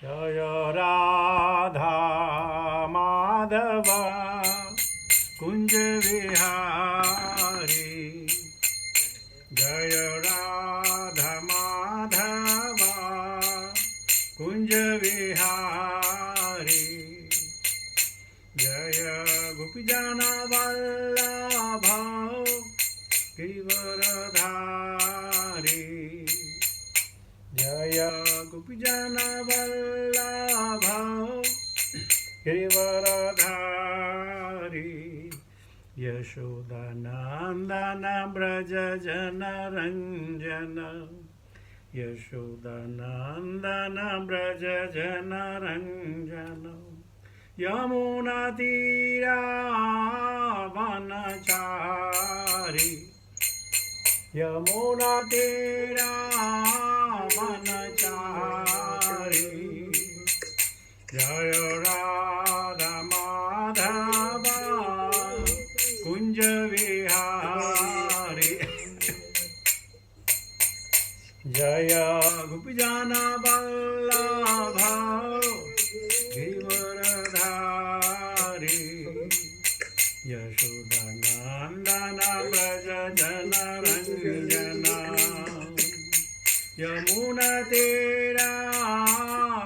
जय राधा माधव कुंज विहारी। जय राधा माधव कुंज विहारी। जय गोपीजन वल्लभ गिरिवरधारी। जय गोपीजन वल्लभ गिरिवरधारी। यशोदानंदन ब्रज जन रंजन। यशोदानंदन ब्रज जन रंजन। यमुना तीरा वनचारी। यमुना तीरा वनचारी। जय राधा माधव कुंज विहारी। जय गोपीजन वल्लभ गिरिवरधारी। यशोदानंदन ब्रज जन रंजन। यमुना तीरा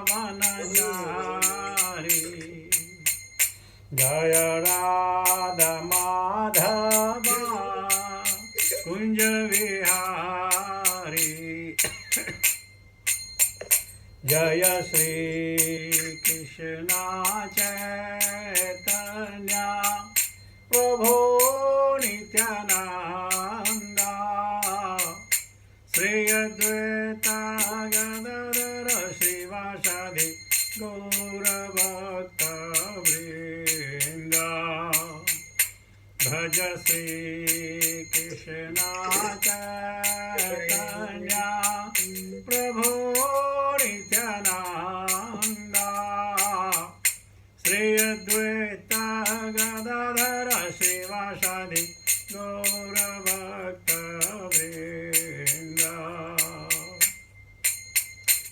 वनचारी। जय राधा माधव कुंज विहारी। जय श्री कृष्ण चैतन्य प्रभो नित्यानंद। श्री अद्वैत गदाधर श्रीवासादि गौरभक्तवृंद। भज श्री कृष्ण चैतन्य प्रभो नित्यानंद। श्री अद्वैत गदाधर श्रीवासादि गौरभक्तवृंद।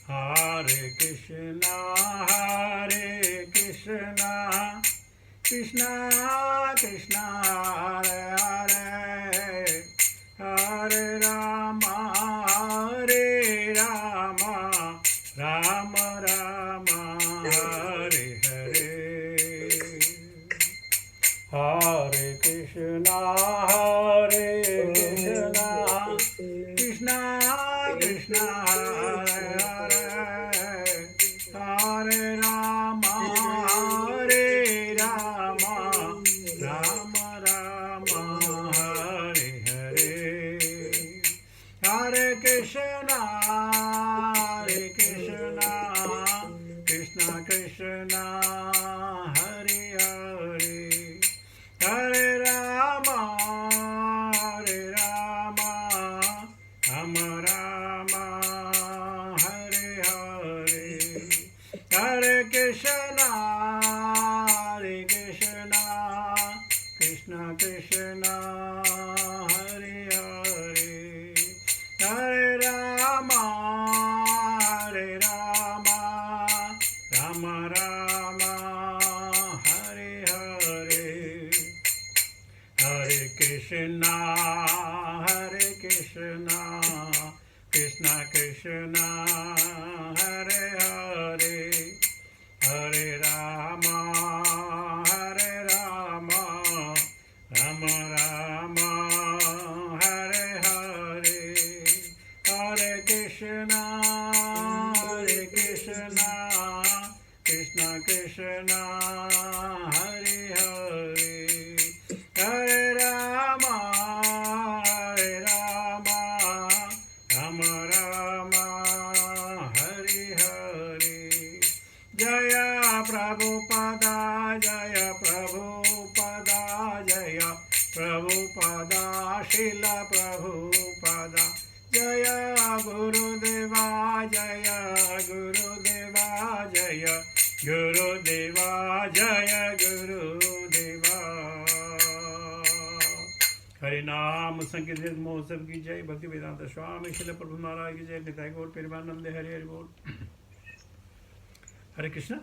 हरे कृष्णा कृष्णा कृष्णा हरे हरे। हरे राम राम राम हरे हरे। हरे कृष्णा कृष्णा कृष्णा हरे हरे। हरे राम राम राम हरे हरे। हरे कृष्णा कृष्णा कृष्णा हरे हरे। हरे राम राम राम हरे हरे। हरे कृष्णा कृष्णा कृष्णा हरे हरे। हरे राम राम राम हरे हरे। हरे कृष्णा कृष्णा कृष्णा हरे हरे। हरे राम राम राम हरे हरे। हरे कृष्णा कृष्णा कृष्णा हरे हरे। हरे राम राम राम हरे हरे। जय प्रभुपदा जय प्रभुपदा जय प्रभुपदा श्रील प्रभुपदा। जय गुरुदेवा जय गुरुदेवा जय गुरुदेवा जय गुरुदेवा। हरे नाम संकीर्तन महोत्सव की जय। भक्ति वेदांत स्वामी श्रील प्रभु महाराज की जय। निताई गौर परिवारानंद हरे हरि बोल। Hare Krishna.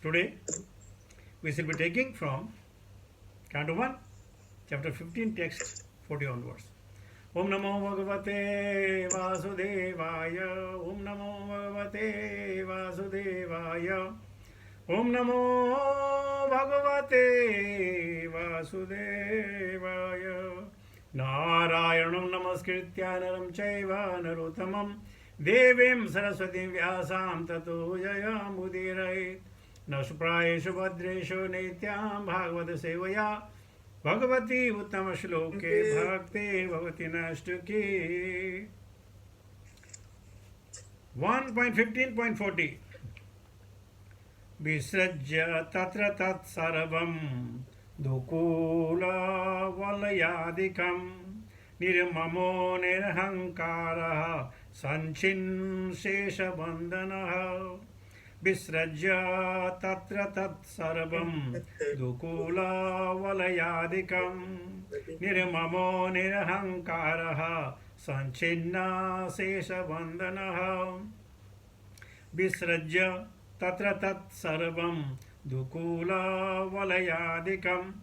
Today we shall be taking from Canto 1, chapter 15, text 40 onwards. Om Namo Bhagavate Vasudevaya. Om Namo Bhagavate Vasudevaya. Om Namo Bhagavate Vasudevaya. Narayanam Namaskritya Naram Chaiva Narottamam Devim Saraswati Vyasam Tato Jayamudirayet Nasuprayeshu Bhadreshu Nityam Bhagavata Sevaya Bhagavati Uttama Shloke Bhakti Bhavati Nashtuki. 1.15.40 Visrajya Tatra Tat Sarvam Dukula Valayadikam Nirmamo Nirhankara Sanchin Shesha Bandana Visrajya Tatra Tat Sarvam Dukula Valayadikam Nirmamo Nirhankara Sanchinna Shesha Bandana Visrajya Tatra Tat Sarvam Dukula Valayadikam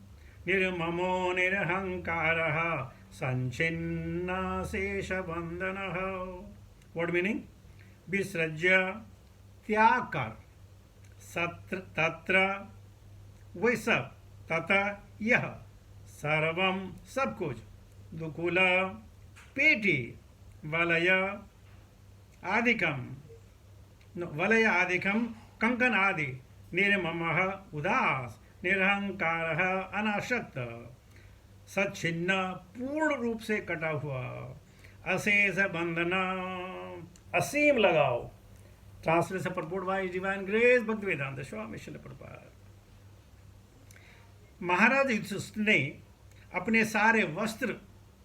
Nirmamo Nirhankaraha Sanchinna Shesha Bandanaha. What meaning? Visrajya त्याग कर, सत्र तत्र वही सब, तथा यह सर्वम सब कुछ, दुकुल पेटी, वलय आदिकम, वलय आदिकम कंकन आदि, निर्ममः उदास, निरहंकारः अनासक्त, सच्छिन्न पूर्ण रूप से कटा हुआ, अशेष बंधना असीम लगाओ. Translation purport by His Divine Grace Bhaktivedanta Swami Srila Prabhupada. महाराज युधिष्ठिर ने अपने सारे वस्त्र,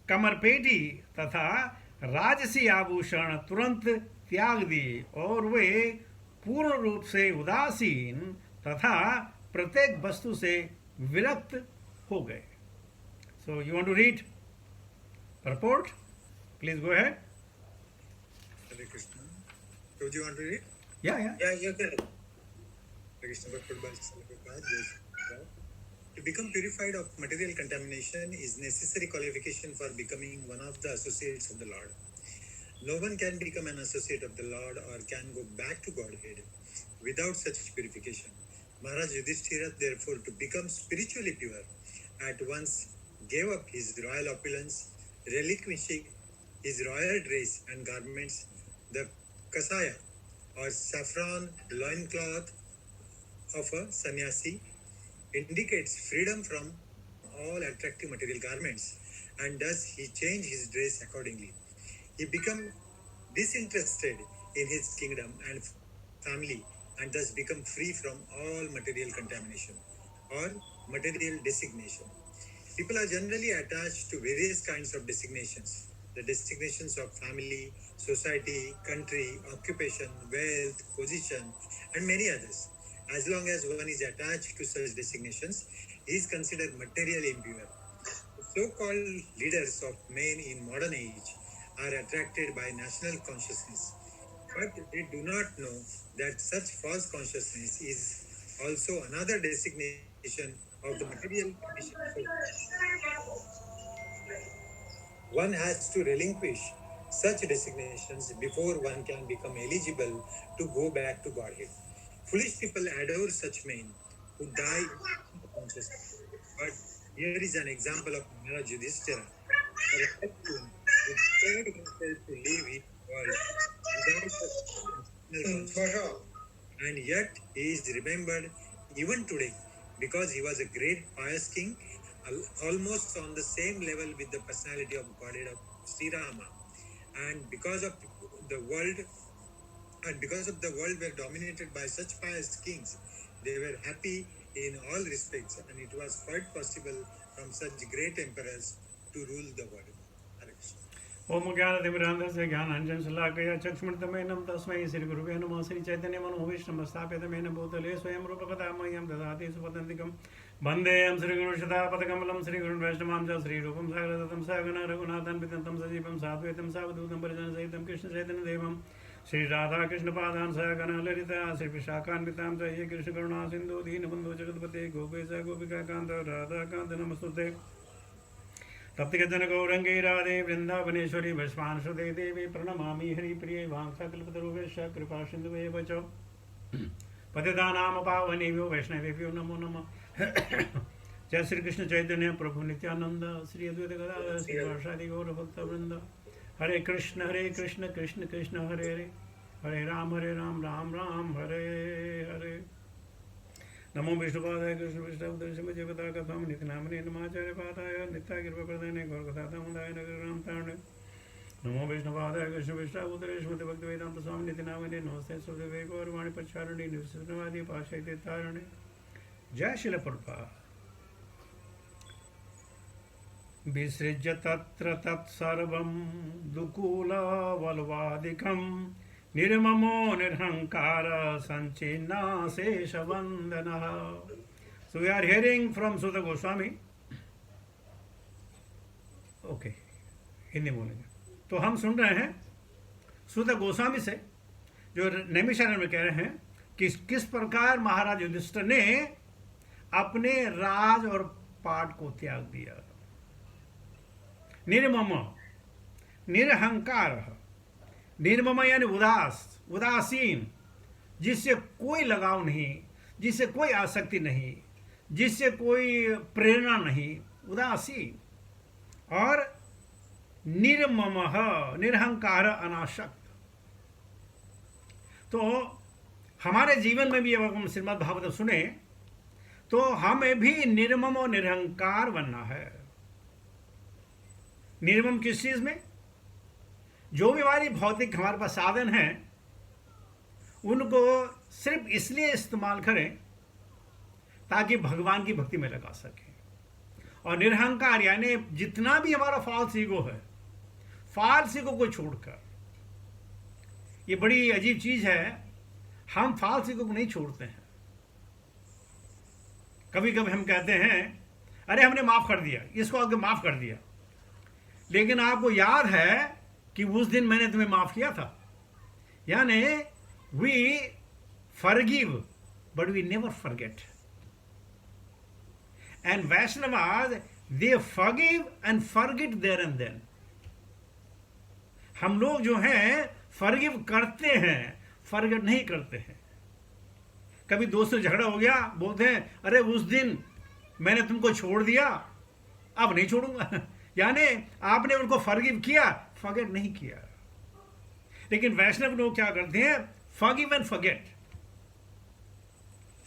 कमरपेटी तथा राजसी आभूषण तुरंत त्याग दिए और वे पूर्ण रूप से उदासीन तथा प्रत्येक वस्तु से विरक्त हो गए. So you want to read purport? Please go ahead. Hare Krishna. Do you want to read? Yeah. Yeah, you can. Hare Krishna, purport by Srila Prabhupada. Yes. To become purified of material contamination is necessary qualification for becoming one of the associates of the Lord. No one can become an associate of the Lord or can go back to Godhead without such purification. Maharaj Yudhishthira, therefore, to become spiritually pure, at once gave up his royal opulence, relinquishing his royal dress and garments, the kasaya or saffron loincloth of a sannyasi indicates freedom from all attractive material garments, and thus he changed his dress accordingly. He became disinterested in his kingdom and family, and thus become free from all material contamination or material designation. People are generally attached to various kinds of designations. The designations of family, society, country, occupation, wealth, position, and many others. As long as one is attached to such designations, he is considered materially impure. The so-called leaders of men in modern age are attracted by national consciousness, but they do not know that such false consciousness is also another designation of the material condition. One has to relinquish such designations before one can become eligible to go back to Godhead. Foolish people adore such men who die in consciousness. But here is an example of Maharaj Yudhishthira, a reflection who prepared himself to leave his world without such consciousness. And yet he is remembered even today because he was a great pious king, almost on the same level with the personality of Godhead of Sri Rama. And because of the world were dominated by such pious kings, they were happy in all respects, and it was quite possible from such great emperors to rule the world. Hare Krishna. ओम ज्ञानतिमिरान्धस्य ज्ञानाञ्जनशलाकया चक्षुमृतमेनं तस्मै श्रीगुरुवे नमः. श्रीचैतन्यमनोभीष्टं स्थापितमेन भूतले स्वयं रूपकथा मह्यं ददाति सुपदन्तिकं वन्देऽहं श्रीगुरुशतापदकमलं श्रीगुरुन् वैष्णवां च श्रीरूपं सागरदत्तं सागना रघुनाथं वितन्तं सजीवं साद्वैतं सावधूतं परिजनसहितं कृष्णचैतन्यदेवं श्री राधा कृष्ण पादान सहगण ललिता श्री विशाखान्वितां च हे कृष्ण करुणा सिंधु दीनबंधु जगतपते गोपेश गोपिका कांत राधा कांत नमस्तुते तप्तगजन गौरंगे राधे वृंदावनेश्वरी भस्मांशुदे देवी प्रणमामि हरिप्रिये वांसाकल्पतरुभ्यश्च कृपा सिन्धुभ्येव च पतितानां पावनेभ्यो वैष्णवेभ्यो नमो नमः। जय श्री कृष्ण चैतन्य प्रभु नित्यानंद श्री अद्वैत गदाधर श्रीवासादि गौर भक्त वृंद। हरे कृष्ण कृष्ण कृष्ण हरे हरे हरे राम राम राम हरे हरे। नमो विष्णुपादाय कृष्ण विष्णुपदेशम जीवता कथम नित्यनामने नमाचार्य पादाय नित्य कृपा प्रदाय गौरकथामुदाय नगर राम तारणे। नमो विष्णुपादाय कृष्ण विष्णुपदेशम भक्त वेदांत स्वामी नित्यनामने नमस्ते सुदेवे गौरवाणी प्रचारणे निर्विशेषवादी पाशयते तारणे। जय शिल प्रभुपाद। विसृज्य तत्र तत्सर्वं दुकूलवल्वादिकं निर्ममो निरहंकार संचिन्ना शेषवंदनः। So we are hearing from Sutta Goswami. Okay, Hindi बोलेंगे। तो हम सुन रहे हैं सुत गोस्वामी से, जो नैमिषारण्य में कह रहे हैं कि किस प्रकार महाराज युधिष्ठिर ने अपने राज और पाठ को त्याग दिया। निर्मम, निरहंकार, निर्मम यानी उदासीन, जिससे कोई लगाव नहीं, जिससे कोई आसक्ति नहीं, जिससे कोई प्रेरणा नहीं, उदासीन। और निर्मम, निरहंकार, अनासक्त। तो हमारे जीवन में भी अगर हम श्रीमद् भागवत सुने तो हमें भी निर्मम और निरहंकार बनना है। निर्मम किस चीज में? जो भी हमारी भौतिक हमारे पास साधन हैं उनको सिर्फ इसलिए इस्तेमाल करें ताकि भगवान की भक्ति में लगा सकें। और निरहंकार यानी जितना भी हमारा फॉल्स ईगो है, फॉल्स ईगो को छोड़कर, ये बड़ी अजीब चीज है, हम फॉल्स ईगो को नहीं छोड़ते हैं। कभी कभी हम कहते हैं अरे हमने माफ कर दिया, इसको आगे माफ कर दिया, लेकिन आपको याद है कि उस दिन मैंने तुम्हें माफ किया था। यानी we forgive but we never forget. And Vaishnavas they forgive and forget there and then. हम लोग जो हैं फॉरगिव करते हैं, फॉरगेट नहीं करते हैं। कभी दोस्त से झगड़ा हो गया, बोलते हैं अरे उस दिन मैंने तुमको छोड़ दिया, अब नहीं छोड़ूंगा। यानी आपने उनको फॉरगिव किया, फॉरगेट नहीं किया। लेकिन वैष्णव लोग क्या करते हैं? Forgive and forget,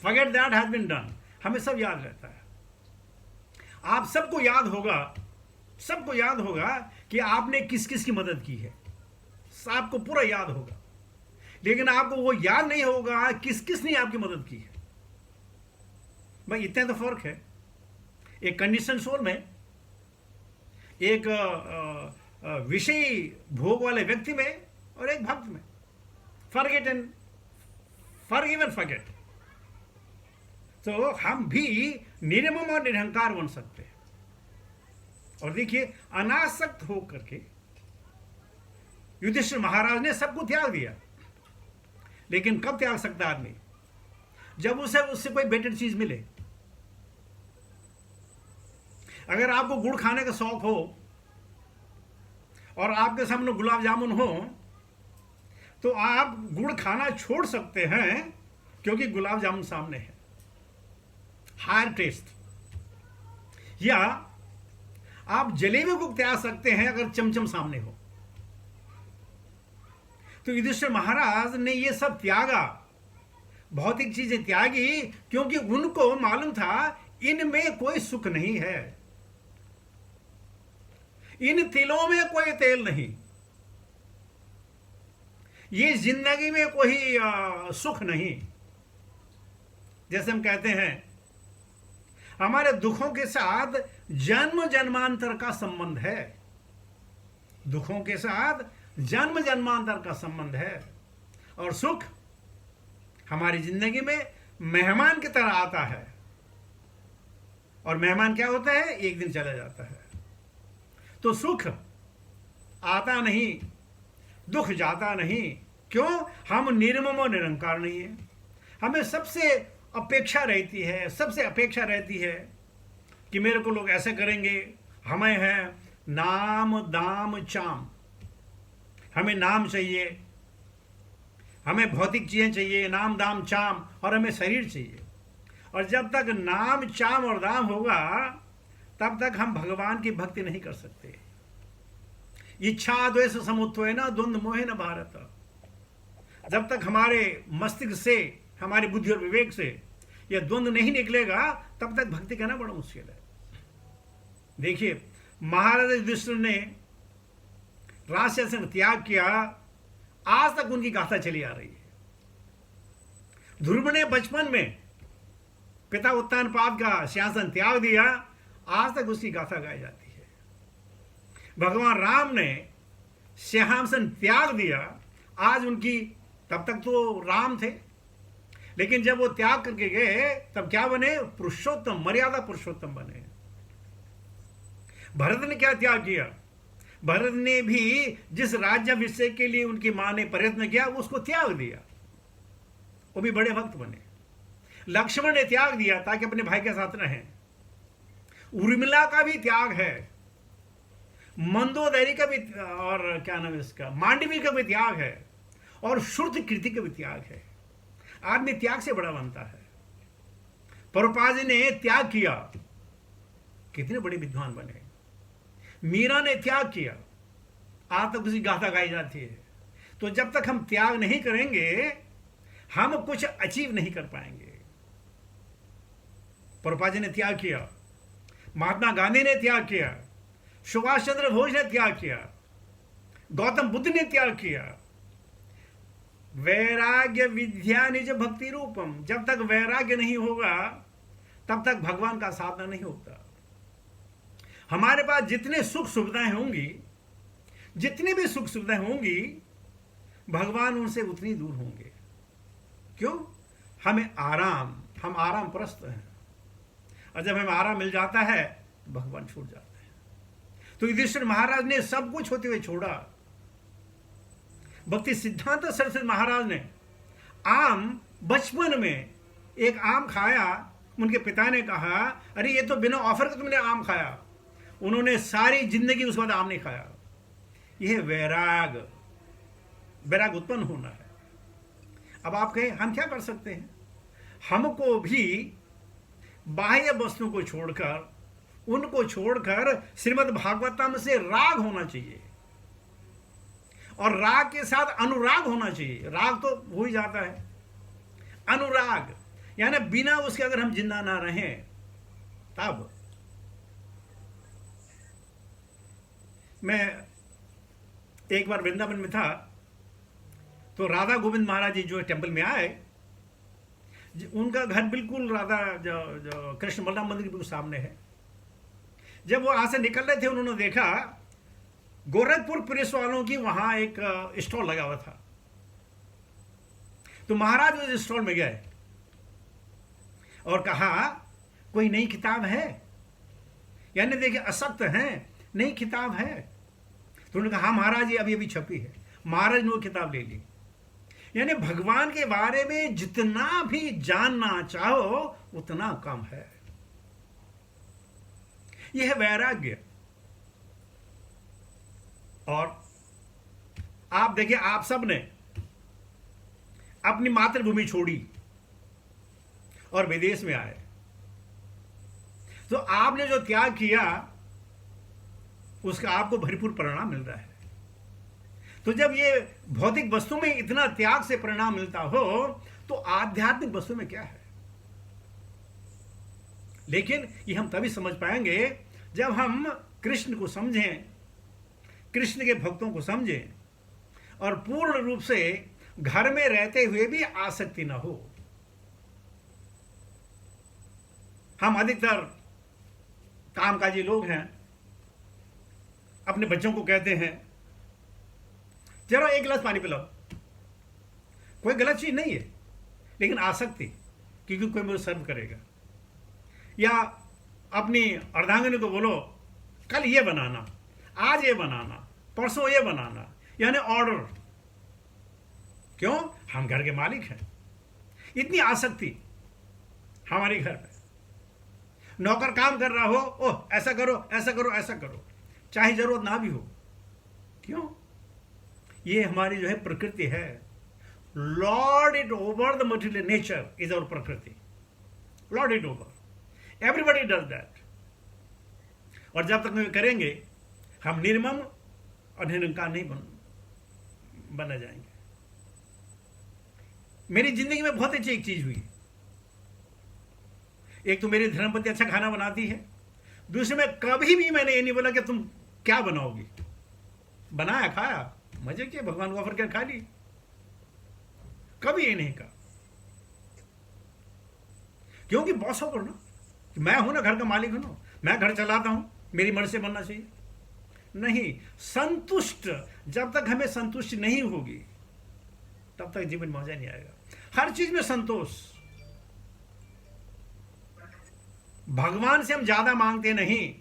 forget that has been done. हमें सब याद रहता है। आप सबको याद होगा कि आपने किस किस की मदद की है, आपको पूरा याद होगा। लेकिन आपको वो याद नहीं होगा किस किस ने आपकी मदद की है। भाई इतना तो फर्क है एक कंडीशन सोल में, एक विषयी भोग वाले व्यक्ति में और एक भक्त में। Forget and forgive and forget. तो हम भी निर्मम और निरहंकार बन सकते हैं। और देखिए अनासक्त होकर के युधिष्ठिर महाराज ने सबको त्याग दिया। लेकिन कब त्याग सकता आदमी? जब उससे कोई बेटर चीज मिले। अगर आपको गुड़ खाने का शौक हो और आपके सामने गुलाब जामुन हो तो आप गुड़ खाना छोड़ सकते हैं क्योंकि गुलाब जामुन सामने है, हायर टेस्ट। या आप जलेबी को त्याग सकते हैं अगर चमचम सामने हो। तो युधिष्ठिर महाराज ने ये सब त्यागा, भौतिक चीजें त्यागी, क्योंकि उनको मालूम था इनमें कोई सुख नहीं है, इन तिलों में कोई तेल नहीं, ये जिंदगी में कोई सुख नहीं। जैसे हम कहते हैं हमारे दुखों के साथ जन्म जन्मांतर का संबंध है, दुखों के साथ जन्म जन्मांतर का संबंध है। और सुख हमारी जिंदगी में मेहमान की तरह आता है। और मेहमान क्या होता है? एक दिन चला जाता है। तो सुख आता नहीं, दुख जाता नहीं, क्यों? हम निर्मम और निरंकार नहीं है। हमें सबसे अपेक्षा रहती है कि मेरे को लोग ऐसे करेंगे। हमें है नाम दाम चाम, हमें नाम चाहिए, हमें भौतिक चीजें चाहिए, नाम दाम चाम, और हमें शरीर चाहिए। और जब तक नाम चाम और दाम होगा तब तक हम भगवान की भक्ति नहीं कर सकते। इच्छा द्वेष समुत्थेन द्वंद्व मोहेन भारत। जब तक हमारे मस्तिष्क से, हमारी बुद्धि और विवेक से यह द्वंद्व नहीं निकलेगा तब तक भक्ति करना बड़ा मुश्किल है। देखिए, महाराज युधिष्ठिर ने राजशासन त्याग किया, आज तक उनकी गाथा चली आ रही है। ध्रुव ने बचपन में पिता उत्तानपाद का सिंहासन त्याग दिया, आज तक उसकी गाथा गाई जाती है। भगवान राम ने सिंहासन त्याग दिया, आज उनकी, तब तक तो राम थे, लेकिन जब वो त्याग करके गए तब क्या बने? पुरुषोत्तम, मर्यादा पुरुषोत्तम बने। भरत ने क्या त्याग किया? भरत ने भी जिस राज्याभिषेक के लिए उनकी मां ने प्रयत्न किया उसको त्याग दिया, वो भी बड़े भक्त बने। लक्ष्मण ने त्याग दिया ताकि अपने भाई के साथ रहें। उर्मिला का भी त्याग है, मंदोदरी का भी, और क्या नाम है इसका, मांडवी का भी त्याग है, और श्रुत कीर्ति का भी त्याग है। आदमी त्याग से बड़ा बनता है। प्रभुपाद जी ने त्याग किया, कितने बड़े विद्वान बने। मीरा ने त्याग किया, आज तक उसकी गाथा गाई जाती है। तो जब तक हम त्याग नहीं करेंगे हम कुछ अचीव नहीं कर पाएंगे। प्रभुपाद जी ने त्याग किया, महात्मा गांधी ने त्याग किया, सुभाष चंद्र बोस ने त्याग किया, गौतम बुद्ध ने त्याग किया। वैराग्य विद्या निज भक्ति रूपम, जब तक वैराग्य नहीं होगा तब तक भगवान का साधना नहीं होता। हमारे पास जितने सुख सुविधाएं होंगी, जितनी भी सुख सुविधाएं होंगी, भगवान उनसे उतनी दूर होंगे। क्यों? हम आराम प्रस्त हैं, और जब हमें आराम मिल जाता है भगवान छूट जाते हैं। तो युधिष्ठिर महाराज ने सब कुछ होते हुए छोड़ा। भक्ति सिद्धांत सरस्वती महाराज ने बचपन में एक आम खाया, उनके पिता ने कहा, अरे ये तो बिना ऑफर के तुमने आम खाया। उन्होंने सारी जिंदगी उसके बाद आम नहीं खाया। यह वैराग उत्पन्न होना है। अब आप कहें हम क्या कर सकते हैं? हमको भी बाह्य वस्तुओं को छोड़कर, उनको छोड़कर श्रीमद् भागवतम से राग होना चाहिए, और राग के साथ अनुराग होना चाहिए। राग तो हो ही जाता है, अनुराग यानी बिना उसके अगर हम जिंदा ना रहें तब। मैं एक बार वृंदावन में था, तो राधा गोविंद महाराज जी जो टेंपल में आए, उनका घर बिल्कुल राधा जो कृष्ण बलराम मंदिर के बिल्कुल सामने है। जब वो वहां से निकल रहे थे, उन्होंने देखा गोरखपुर पुलिस वालों की वहां एक स्टॉल लगा हुआ था। तो महाराज उस स्टॉल में गए और कहा कोई नई किताब है? यानी देखिए असक्त हैं, नई किताब है। तो उन्होंने कहा हाँ महाराज ये अभी अभी छपी है। महाराज ने वो किताब ले ली। यानी भगवान के बारे में जितना भी जानना चाहो उतना कम है। यह है वैराग्य। और आप देखिए, आप सब ने अपनी मातृभूमि छोड़ी और विदेश में आए, तो आपने जो त्याग किया उसका आपको भरपूर परिणाम मिल रहा है। तो जब ये भौतिक वस्तु में इतना त्याग से परिणाम मिलता हो तो आध्यात्मिक वस्तु में क्या है? लेकिन ये हम तभी समझ पाएंगे जब हम कृष्ण को समझें, कृष्ण के भक्तों को समझें, और पूर्ण रूप से घर में रहते हुए भी आसक्ति ना हो। हम अधिकतर कामकाजी लोग हैं, अपने बच्चों को कहते हैं जरा एक गिलास पानी पिलाओ। कोई गलत चीज नहीं है, लेकिन आसक्ति, क्योंकि कोई मुझे सर्व करेगा। या अपनी अर्धांगिनी को बोलो कल ये बनाना, आज ये बनाना, परसों ये बनाना, यानी ऑर्डर। क्यों? हम घर के मालिक हैं। इतनी आसक्ति हमारे घर में। नौकर काम कर रहा हो, ओह ऐसा करो ऐसा करो ऐसा करो, चाहे जरूरत ना भी हो। क्यों? ये हमारी जो है प्रकृति है। Lord it over the material nature is our प्रकृति। Lord it over, everybody does that. और जब तक वे करेंगे हम निर्मम और निरंकार नहीं बना जाएंगे। मेरी जिंदगी में बहुत अच्छी एक चीज हुई। एक तो मेरी धर्मपत्नी अच्छा खाना बनाती है, दूसरे में कभी भी मैंने ये नहीं बोला कि तुम क्या बनाओगी। बनाया, खाया, मजे किए, भगवान को ऑफर कर खा ली। कभी ये नहीं कहा, क्योंकि बॉस हो ना, मैं हूं ना, घर का मालिक हूं ना, मैं घर चलाता हूं, मेरी मर्जी से बनना चाहिए। नहीं, संतुष्ट जब तक हमें संतुष्टि नहीं होगी तब तक जीवन में मजा नहीं आएगा। हर चीज में संतोष। भगवान से हम ज्यादा मांगते नहीं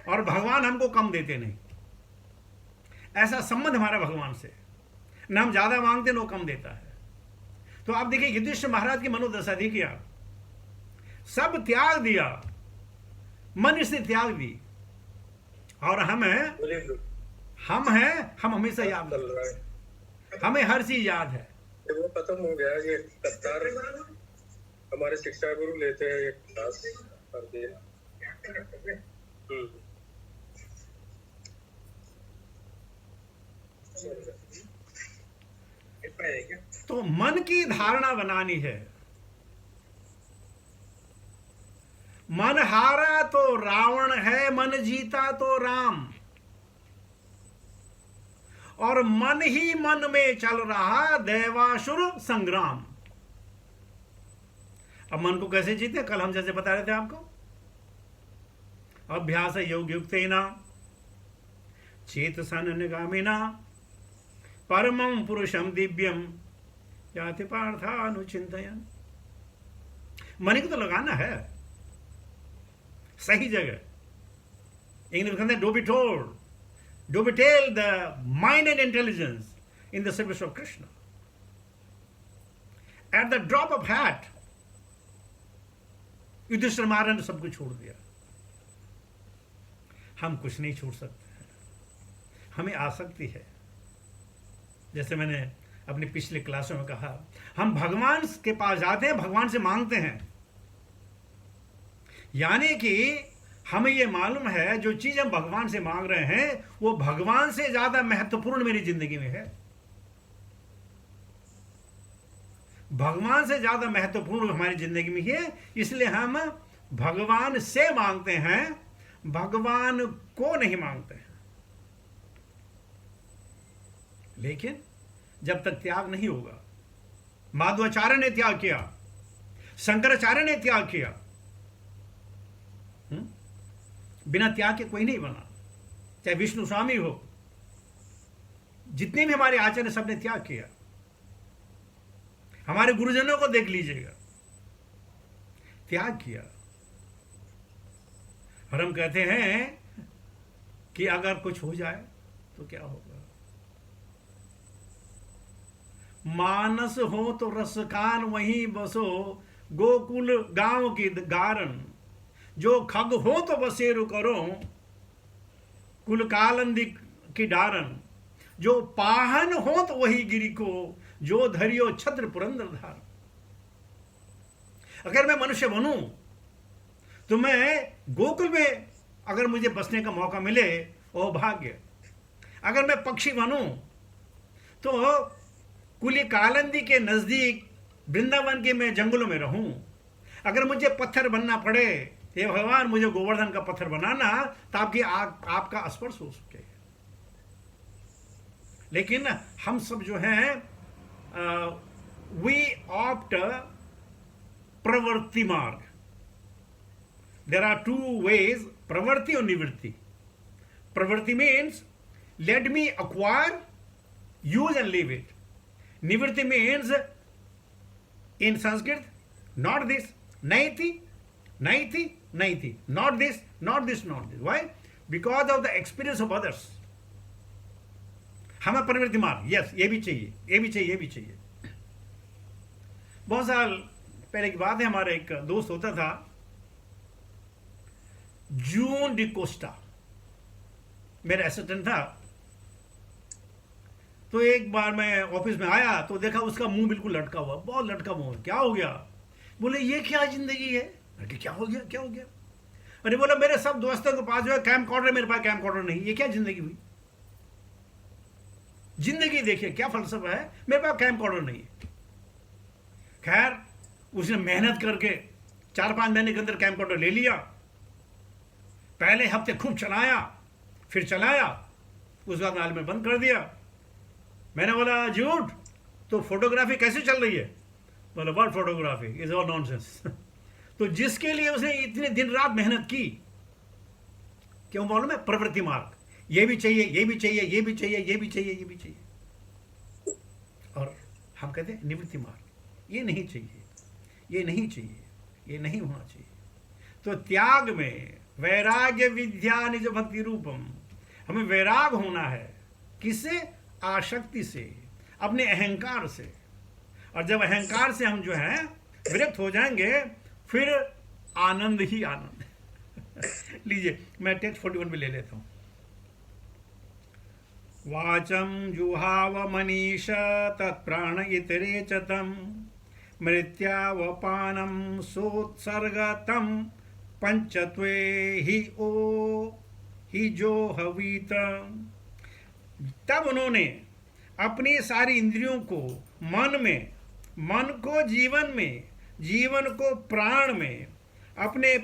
और भगवान हमको कम देते नहीं। ऐसा संबंध हमारा भगवान से, न हम ज्यादा मांगते न वो कम देता है। तो आप देखिए युधिष्ठिर महाराज की मनोदशा देखिए आप, सब त्याग दिया, मन इसने त्याग दी, और हम हमेशा याद कर रहा है, हमें हर चीज याद है। वो खत्म हो गया। ये कत्तार हमारे शिक्षा गुरु लेते हैं एक क्लास कर दिए। तो मन की धारणा बनानी है। मन हारा तो रावण है, मन जीता तो राम। और मन ही मन में चल रहा दैवासुर संग्राम। अब मन को कैसे जीते? कल हम जैसे बता रहे थे आपको, अभ्यास योग युक्तेना चेतसन निगामिना परमं पुरुषम दिव्यम याति पार्थानुचिंतयन्। मन को तो लगाना है सही जगह। इंग्लिश कहते हैं do be told the mind and intelligence in the service of Krishna. At the drop of hat, Yudhishthir महाराज ने सब कुछ छोड़ दिया। हम कुछ नहीं छोड़ सकते हैं, हमें आसक्ति है। जैसे मैंने अपनी पिछले क्लासों में कहा, हम भगवान के पास जाते हैं, भगवान से मांगते हैं, यानी कि हमें यह मालूम है जो चीज हम भगवान से मांग रहे हैं वो भगवान से ज्यादा महत्वपूर्ण मेरी जिंदगी में है, भगवान से ज्यादा महत्वपूर्ण हमारी जिंदगी में है। इसलिए हम भगवान से मांगते हैं, भगवान को नहीं मांगते हैं। लेकिन जब तक त्याग नहीं होगा, माधवाचार्य ने त्याग किया, शंकराचार्य ने त्याग किया, बिना त्याग के कोई नहीं बना। चाहे विष्णु स्वामी हो, जितने भी हमारे आचार्य सबने त्याग किया। हमारे गुरुजनों को देख लीजिएगा, त्याग किया। और हम कहते हैं कि अगर कुछ हो जाए तो क्या होगा। मानस हो तो रसकान वहीं बसो, गोकुल गांव की गारन, जो खग हो तो बसेरु करो, कुल कालंदी की डारन, जो पाहन हो तो वही गिरी को, जो धरियो छत्र पुरंदर धार। अगर मैं मनुष्य बनूं तो मैं गोकुल में अगर मुझे बसने का मौका मिले वो भाग्य। अगर मैं पक्षी बनूं तो कुल कालंदी के नजदीक वृंदावन के मैं जंगलों में रहूं। अगर मुझे पत्थर बनना पड़े, हे भगवान मुझे गोवर्धन का पत्थर बनाना ताकि आपका स्पर्श हो सके। लेकिन हम सब जो हैं वी ऑप्ट प्रवृत्ति मार्ग। देयर आर टू वेज, प्रवृत्ति और निवृत्ति। प्रवृत्ति means let me acquire, use and leave it. निवृत्ति means in Sanskrit, not this, naiti, naiti, naiti, not this, not this, not this. Why? Because of the experience of others. हमें प्रवृत्ति मार्ग, yes, ये भी चाहिए, ये भी चाहिए, ये भी चाहिए। बहुत साल पहले की बात है, हमारा एक दोस्त होता था जून डिकोस्टा, मेरा असिस्टेंट था। तो एक बार मैं ऑफिस में आया तो देखा उसका मुंह बिल्कुल लटका हुआ, बहुत लटका मुंह। क्या हो गया? बोले ये क्या जिंदगी है? अरे क्या हो गया, क्या हो गया? अरे बोला मेरे सब दोस्तों के पास जो है कैम कॉर्डर, मेरे पास कैम कॉर्डर नहीं, ये क्या जिंदगी हुई? जिंदगी देखिए क्या फलसफा है, मेरे पास कैम कॉर्डर नहीं है। खैर उसने मेहनत करके 4-5 महीने के अंदर कैम कॉर्डर ले लिया। पहले हफ्ते खूब चलाया, फिर चलाया, उस बाद नाल में बंद कर दिया। मैंने बोला झूठ, तो फोटोग्राफी कैसे चल रही है? बोला what photography is all nonsense. तो जिसके लिए उसने इतने दिन रात मेहनत की, क्यों मालूम है? प्रवृत्ति मार्ग, ये भी चाहिए, ये भी चाहिए, ये भी चाहिए, ये भी चाहिए, ये भी चाहिए। और हम कहते हैं निवृत्ति मार्ग, ये नहीं चाहिए, ये नहीं चाहिए, ये नहीं होना चाहिए। तो त्याग में वैराग्य विद्या निज भक्ति रूपम, हमें वैराग होना है। किससे? आसक्ति से, अपने अहंकार से। और जब अहंकार से हम जो है विरक्त हो जाएंगे, फिर आनंद ही आनंद। लीजिए मैं टेक्स्ट 41 में ले लेता हूं। वाचम जुहाव मनीष तत्प्राण इतरे च तम मृत्यावपानम सोत्सर्गतम पंचत्वे ही ओ ही जो हवीत। तब उन्होंने अपनी सारी इंद्रियों को मन को जीवन में, जीवन को प्राण में, अपने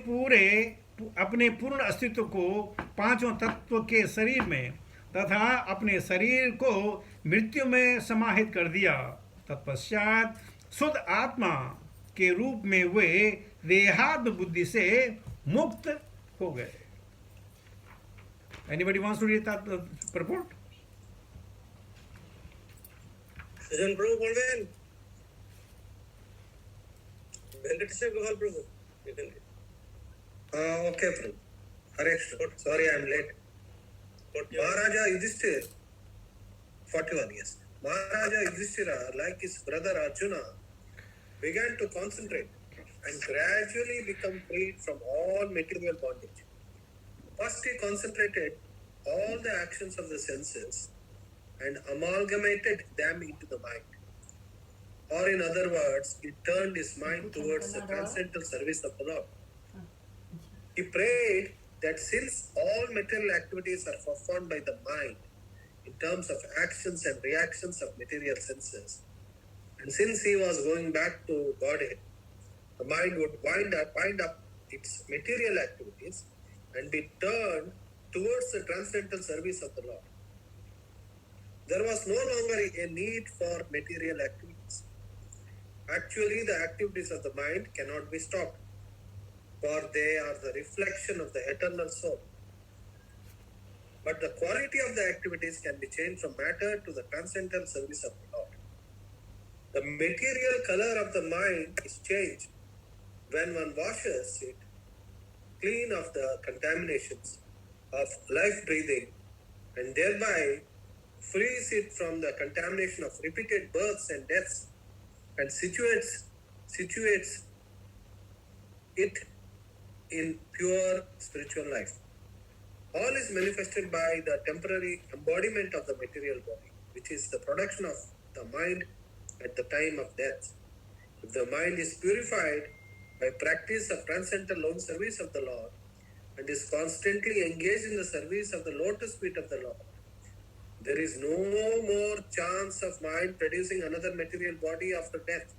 पूर्ण अस्तित्व को पांचों तत्व के शरीर में तथा अपने शरीर को मृत्यु में समाहित कर दिया। तत्पश्चात शुद्ध आत्मा के रूप में वे देहात्म बुद्धि से मुक्त हो गए। Anybody wants to read that purport? Isn't Prabhu Paulman? Venkateswar Gopal Prabhu. You can read. Okay, Prabhu. Hare Krishna. Sorry, I'm late. Maharaja Yudhishthira, 41 years. Maharaja Yudhishthira, like his brother Arjuna, began to concentrate and gradually become freed from all material bondage. First, he concentrated all the actions of the senses and amalgamated them into the mind. Or in other words, he turned his mind towards the transcendental service of the Lord. He prayed that since all material activities are performed by the mind in terms of actions and reactions of material senses, and since he was going back to Godhead, the mind would wind up its material activities and be turned towards the transcendental service of the Lord. There was no longer a need for material activities. Actually, the activities of the mind cannot be stopped, for they are the reflection of the eternal soul. But the quality of the activities can be changed from matter to the transcendental service of the Lord. The material color of the mind is changed when one washes it clean of the contaminations of life breathing and thereby frees it from the contamination of repeated births and deaths and situates it in pure spiritual life. All is manifested by the temporary embodiment of the material body, which is the production of the mind at the time of death. If the mind is purified by practice of transcendental own service of the Lord and is constantly engaged in the service of the lotus feet of the Lord, there is no more chance of mind producing another material body after death.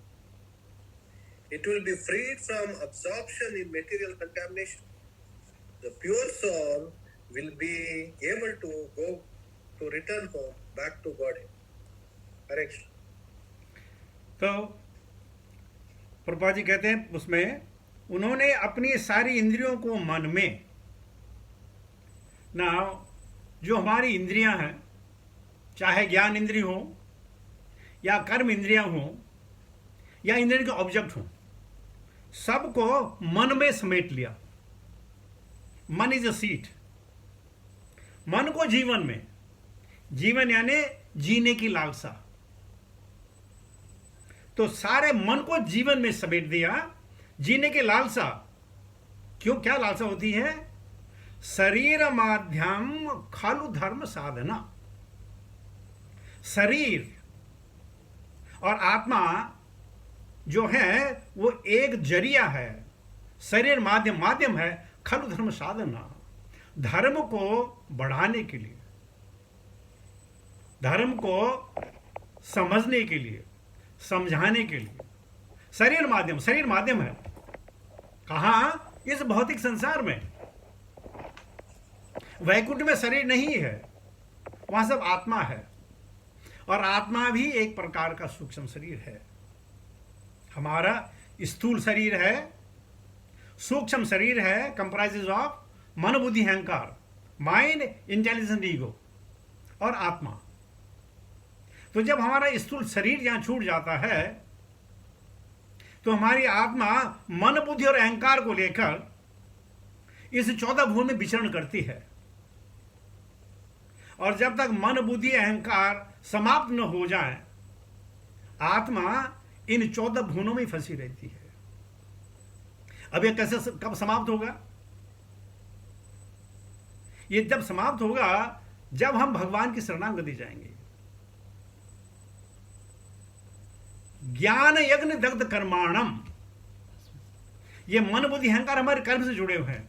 It will be freed from absorption in material contamination. The pure soul will be able to return home back to Godhead. Hare Krishna. तो प्रभुपाद जी कहते हैं उसमें उन्होंने अपनी सारी इंद्रियों को मन में ना, जो हमारी इंद्रियां हैं, चाहे ज्ञान इंद्रिय हो या कर्म इंद्रियां हो या इंद्रियों के ऑब्जेक्ट हो, सबको मन में समेट लिया। मन इज अ सीट। मन को जीवन में, जीवन यानी जीने की लालसा। तो सारे मन को जीवन में समेट दिया। जीने की लालसा, क्यों, क्या लालसा होती है? शरीर माध्यम खालु धर्म साधना। शरीर और आत्मा जो है वो एक जरिया है। शरीर माध्यम है, खलु धर्म साधना, धर्म को बढ़ाने के लिए, धर्म को समझने के लिए, समझाने के लिए। शरीर माध्यम है। कहां? इस भौतिक संसार में। वैकुंठ में शरीर नहीं है, वहां सब आत्मा है। और आत्मा भी एक प्रकार का सूक्ष्म शरीर है। हमारा स्थूल शरीर है, सूक्ष्म शरीर है, कंप्राइजेज ऑफ मन बुद्धि अहंकार, माइंड, इंटेलिजेंस, ईगो और आत्मा। तो जब हमारा स्थूल शरीर यहां छूट जाता है तो हमारी आत्मा मन बुद्धि और अहंकार को लेकर इस 14 भुवन में विचरण करती है। और जब तक मन बुद्धि अहंकार समाप्त न हो जाए, आत्मा इन 14 भुवनों में फंसी रहती है। अब ये कैसे, कब समाप्त होगा? ये जब समाप्त होगा जब हम भगवान की शरणागति जाएंगे। ज्ञान यज्ञ दग्ध कर्माणम, ये मन बुद्धि अहंकार हमारे कर्म से जुड़े हुए हैं।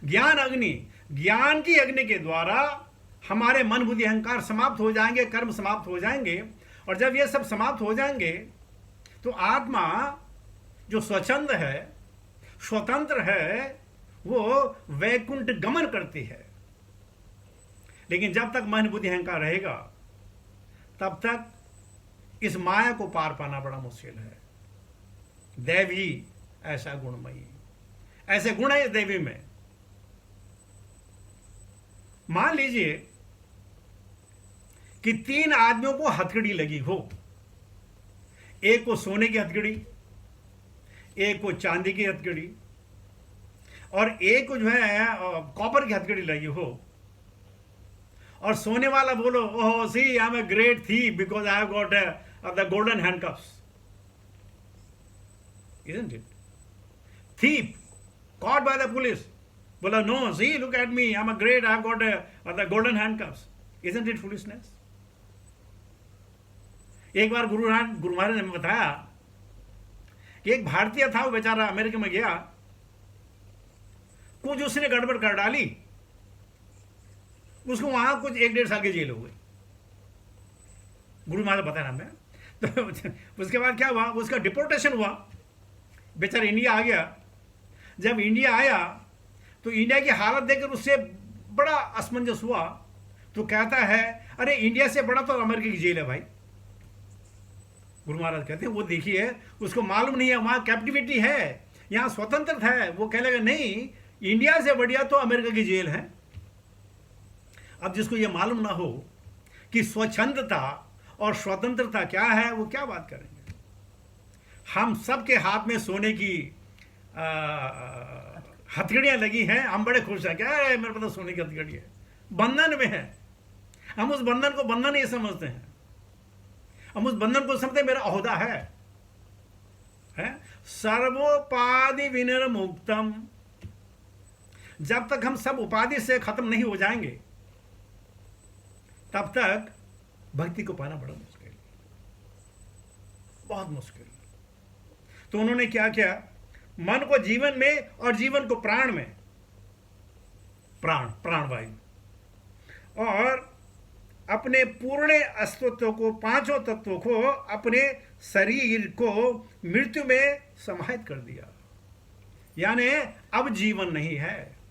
ज्ञान अग्नि, ज्ञान की अग्नि के द्वारा हमारे मन बुद्धि अहंकार समाप्त हो जाएंगे, कर्म समाप्त हो जाएंगे। और जब ये सब समाप्त हो जाएंगे तो आत्मा जो स्वच्छंद है, स्वतंत्र है, वो वैकुंठ गमन करती है। लेकिन जब तक मन बुद्धि अहंकार रहेगा तब तक इस माया को पार पाना बड़ा मुश्किल है। देवी ऐसा गुणमयी, ऐसे गुण है देवी में। मान लीजिए कि 3 आदमियों को हथकड़ी लगी हो। एक को सोने की हथकड़ी, एक को चांदी की हथकड़ी और एक को जो है कॉपर की हथकड़ी लगी हो। और सोने वाला बोलो, oh see I am a great thief because I have got the golden handcuffs, isn't it? Thief caught by the police, बोला, no see look at me, I am a great, I have got the golden handcuffs. Isn't it foolishness? एक बार गुरु महाराज ने बताया कि एक भारतीय था, वो बेचारा अमेरिका में गया, कुछ उसने गड़बड़ कर डाली, उसको वहां कुछ 1-1.5 साल की जेल हो गई। गुरु महाराज बताया हमें। तो उसके बाद क्या हुआ, उसका डिपोर्टेशन हुआ, बेचारा इंडिया आ गया। जब इंडिया आया तो इंडिया की हालत देखकर उससे बड़ा असमंजस हुआ। तो कहता है, अरे इंडिया से बड़ा तो अमेरिका की जेल है भाई। गुरु महाराज कहते हैं, वो देखिए, उसको मालूम नहीं है वहां कैप्टिविटी है, यहां स्वतंत्रता है। वो कह लेगा नहीं, इंडिया से बढ़िया तो अमेरिका की जेल है। अब जिसको ये मालूम ना हो कि स्वच्छंदता और स्वतंत्रता क्या है, वो क्या बात करेंगे। हम सबके हाथ में सोने की हथकड़ियां लगी हैं, हम बड़े खुश हैं, क्या है मेरे पास सोने की हथकड़ी है, बंधन में है। हम उस बंधन को बंधन नहीं समझते हैं, हम उस बंधन को समझते मेरा ओहदा है? सर्वोपाधि विनिर्मुक्तम। जब तक हम सब उपाधि से खत्म नहीं हो जाएंगे तब तक भक्ति को पाना बड़ा मुश्किल, बहुत मुश्किल। तो उन्होंने क्या किया, मन को जीवन में और जीवन को प्राण में, प्राणवायु, और अपने पूर्ण अस्तित्व को, 5 तत्वों को अपने शरीर को मृत्यु में समाहित कर दिया। यानी अब जीवन नहीं है।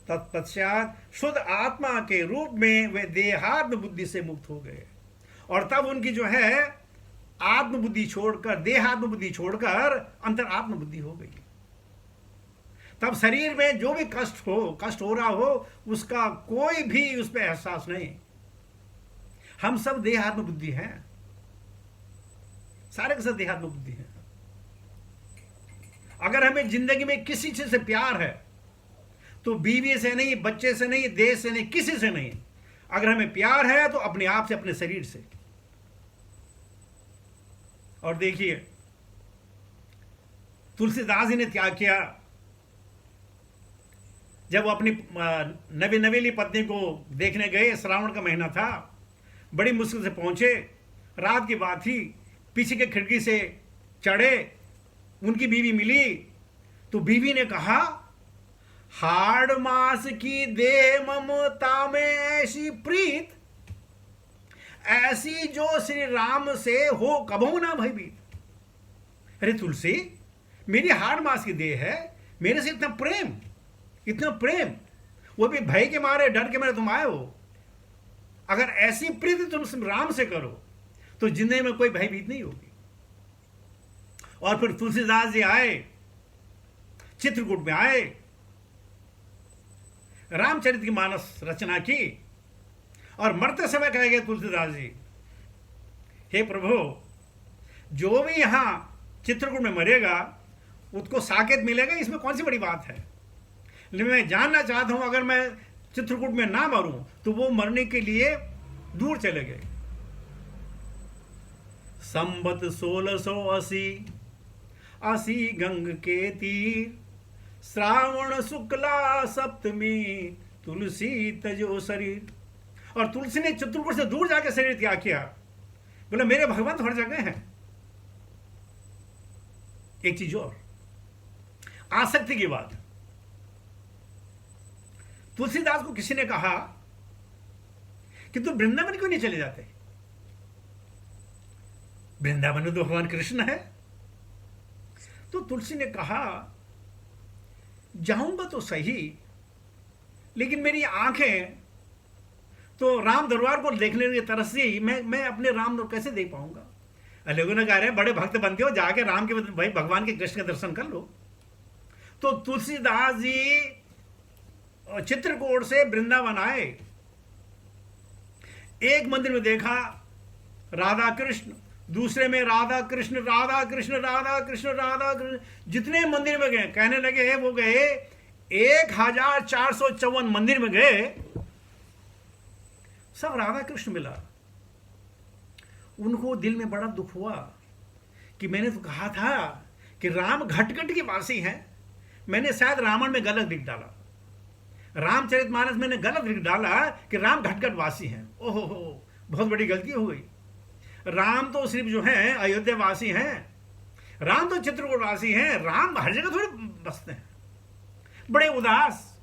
तत्पश्चात शुद्ध आत्मा के रूप में वे देहात्म बुद्धि से मुक्त हो गए। और तब उनकी जो है आत्मबुद्धि छोड़कर, देहात्म बुद्धि छोड़कर अंतर आत्म बुद्धि हो गई। तब शरीर में जो भी कष्ट हो रहा हो, उसका कोई भी उस पर एहसास नहीं। हम सब देहात्म बुद्धि हैं, सारे के सब देहात्म बुद्धि हैं। अगर हमें जिंदगी में किसी चीज से प्यार है तो बीवी से नहीं, बच्चे से नहीं, देश से नहीं, किसी से नहीं, अगर हमें प्यार है तो अपने आप से, अपने शरीर से। और देखिए तुलसीदास जी ने त्याग किया। जब वो अपनी नवेली पत्नी को देखने गए, श्रावण का महीना था, बड़ी मुश्किल से पहुंचे, रात की बात थी, पीछे के खिड़की से चढ़े, उनकी बीवी मिली तो बीवी ने कहा, हाड़ मास की दे ममता में ऐसी प्रीत, ऐसी जो श्री राम से हो कबहू ना भयभीत। अरे तुलसी, मेरी हाड़ मास की देह है, मेरे से इतना प्रेम, इतना प्रेम, वो भी भय के मारे, डर के मारे तुम आए हो। अगर ऐसी प्रीति तुम राम से करो तो जिंदगी में कोई भयभीत नहीं होगी। और फिर तुलसीदास जी आए, चित्रकूट में आए, रामचरित की मानस रचना की, और मरते समय कहे गए तुलसीदास जी, हे प्रभु, जो भी यहां चित्रकूट में मरेगा उसको साकेत मिलेगा, इसमें कौन सी बड़ी बात है। लेकिन मैं जानना चाहता हूं, अगर मैं चित्रकूट में ना मरूं तो वो मरने के लिए दूर चले गए। संबत 1680 गंग के तीर, श्रावण शुक्ला सप्तमी, तुलसी तजो शरीर। और तुलसी ने चित्रकूट से दूर जाकर शरीर त्याग किया। बोले मेरे भगवान तो हर जगह हैं। एक चीज और, आसक्ति की बात। तुलसीदास को किसी ने कहा कि तुम वृंदावन क्यों नहीं चले जाते, वृंदावन में तो भगवान कृष्ण है। तो तुलसी ने कहा, जाऊंगा तो सही, लेकिन मेरी आंखें तो राम दरबार को देखने की तरस से ही, मैं अपने राम दरबार कैसे देख पाऊंगा। लोगों ने कह रहे हैं बड़े भक्त बनते हो, जाके राम के भाई भगवान के कृष्ण के दर्शन कर लो। तो तुलसीदास जी चित्रकूट से वृंदावन आए, एक मंदिर में देखा राधा कृष्ण, दूसरे में राधा कृष्ण राधा कृष्ण राधा कृष्ण राधा कृष्ण, जितने मंदिर में गए कहने लगे वो गए 1454 मंदिर में गए, सब राधा कृष्ण मिला। उनको दिल में बड़ा दुख हुआ कि मैंने तो कहा था कि राम घटघट के वासी हैं, मैंने शायद रामायण में गलत लिख डाला, रामचरितमानस मैंने गलत लिख डाला कि राम घटघट वासी हैं। ओहो हो, बहुत बड़ी गलती हो गई। राम तो सिर्फ जो है अयोध्या वासी हैं, राम तो चित्रकूट वासी हैं, राम हर जगह थोड़े बसते हैं। बड़े उदास,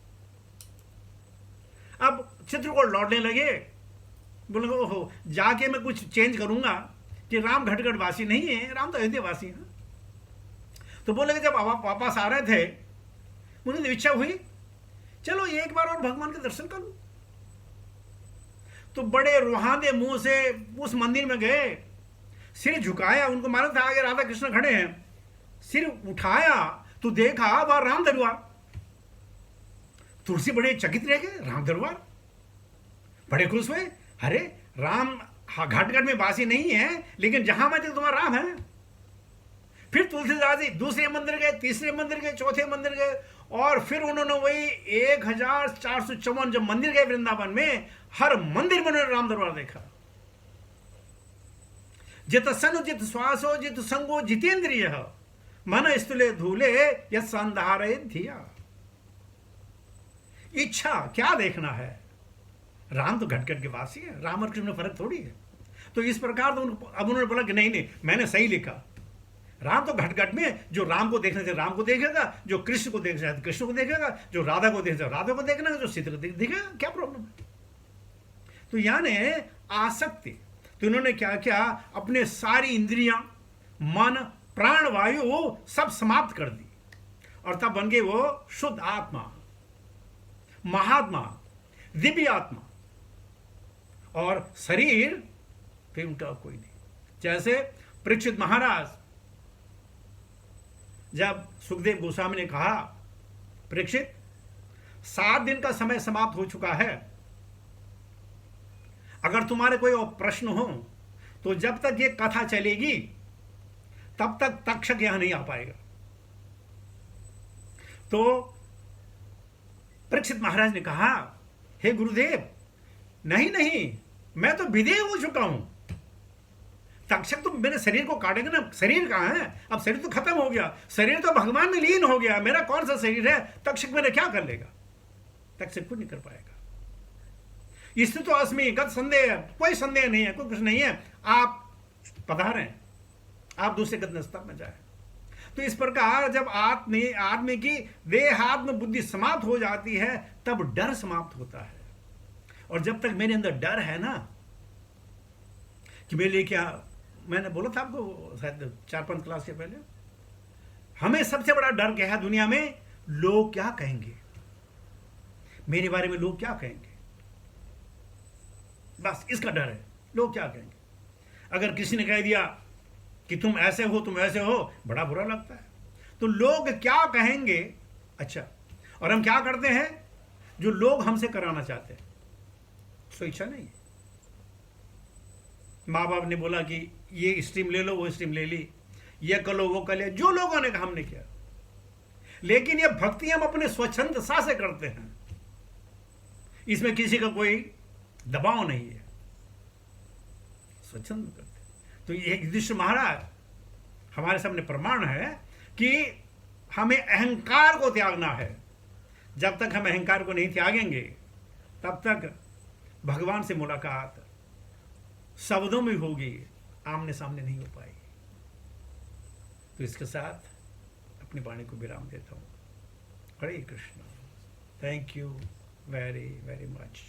अब चित्रकूट लौटने लगे, बोले ओहो, जाके मैं कुछ चेंज करूंगा कि राम घटघट वासी नहीं है, राम तो अयोध्या वासी हैं। तो बोले कि जब वापस आ रहे थे, मुझे इच्छा हुई चलो एक बार और भगवान के दर्शन करूं। तो बड़े रूहाने मुंह से उस मंदिर में गए, सिर झुकाया, उनको मालूम था आगे राधा कृष्ण खड़े हैं, सिर उठाया तो देखा वह राम दरबार। तुलसी बड़े चकित रह गए, राम दरबार, बड़े खुश हुए, अरे राम घाट में वासी नहीं है, लेकिन जहां मैं थे तुम्हारा राम है। फिर तुलसीदास जी दूसरे मंदिर गए, तीसरे मंदिर गए, चौथे मंदिर गए, और फिर उन्होंने वही 1454 जब मंदिर गए वृंदावन में, हर मंदिर में उन्होंने राम दरबार देखा। जित सनु जित श्वासो जित संगो जितेंद्रिय, मन स्तुले धूले यत संधारे धिया। इच्छा क्या देखना है, राम तो घटघट के वासी है, राम और कृष्ण में फर्क थोड़ी है। तो इस प्रकार तो अब उन्होंने बोला कि नहीं मैंने सही लिखा, राम तो घटघट में, जो राम को देखने से राम को देखेगा, जो कृष्ण को देखना है कृष्ण को देखेगा, जो राधा को देखना है राधा को देखना है, जो सीता को देखेगा, क्या प्रॉब्लम है। तो यानी आसक्ति। तो इन्होंने क्या किया, अपने सारी इंद्रियां, मन, प्राण, वायु सब समाप्त कर दी, और तब बन गए वो शुद्ध आत्मा, महात्मा, दिव्य आत्मा, और शरीर फिर उनका कोई नहीं। जैसे परीक्षित महाराज, जब सुखदेव गोस्वामी ने कहा, परीक्षित 7 दिन का समय समाप्त हो चुका है, अगर तुम्हारे कोई और प्रश्न हो तो जब तक ये कथा चलेगी तब तक तक्षक यहां नहीं आ पाएगा। तो परीक्षित महाराज ने कहा, हे गुरुदेव, नहीं नहीं, मैं तो विदेह हो चुका हूं। तक्षक तो मेरे शरीर को काटेगा ना, शरीर कहाँ है? अब शरीर तो खत्म हो गया, शरीर तो भगवान में लीन हो गया, मेरा कौन सा शरीर है? तक्षक मेरे क्या कर लेगा? तक्षक कुछ नहीं कर पाएगा। इससे तो अस्मि गत संदेह, कोई संदेह नहीं है, कोई कुछ नहीं है। आप पधारें, आप दूसरे गत स्तर में जाए। तो इस प्रकार जब आदमी की देहात्म बुद्धि समाप्त हो जाती है, तब डर समाप्त होता है। और जब तक मेरे अंदर डर है ना कि मेरे लिए क्या, मैंने बोला था आपको शायद 4-5 क्लास के पहले, हमें सबसे बड़ा डर क्या है दुनिया में? लोग क्या कहेंगे, मेरे बारे में लोग क्या कहेंगे, बस इसका डर है। लोग क्या कहेंगे? अगर किसी ने कह दिया कि तुम ऐसे हो, तुम ऐसे हो, बड़ा बुरा लगता है। तो लोग क्या कहेंगे? अच्छा, और हम क्या करते हैं? जो लोग हमसे कराना चाहते हैं, सो इच्छा नहीं है। माँ बाप ने बोला कि ये स्ट्रीम ले लो, वो स्ट्रीम ले ली, ये कर लो, वो कर लिया, जो लोगों ने कहा हमने किया। लेकिन ये भक्ति हम अपने स्वच्छंदता से करते हैं, इसमें किसी का कोई दबाव नहीं है, स्वच्छंद करते हैं। तो ये युधिष्ठिर महाराज हमारे सामने प्रमाण है कि हमें अहंकार को त्यागना है। जब तक हम अहंकार को नहीं त्यागेंगे, तब तक भगवान से मुलाकात शब्दों में होगी, आमने सामने नहीं हो पाएगी। तो इसके साथ अपनी वाणी को विराम देता हूँ। Hare Krishna. Thank you very very much.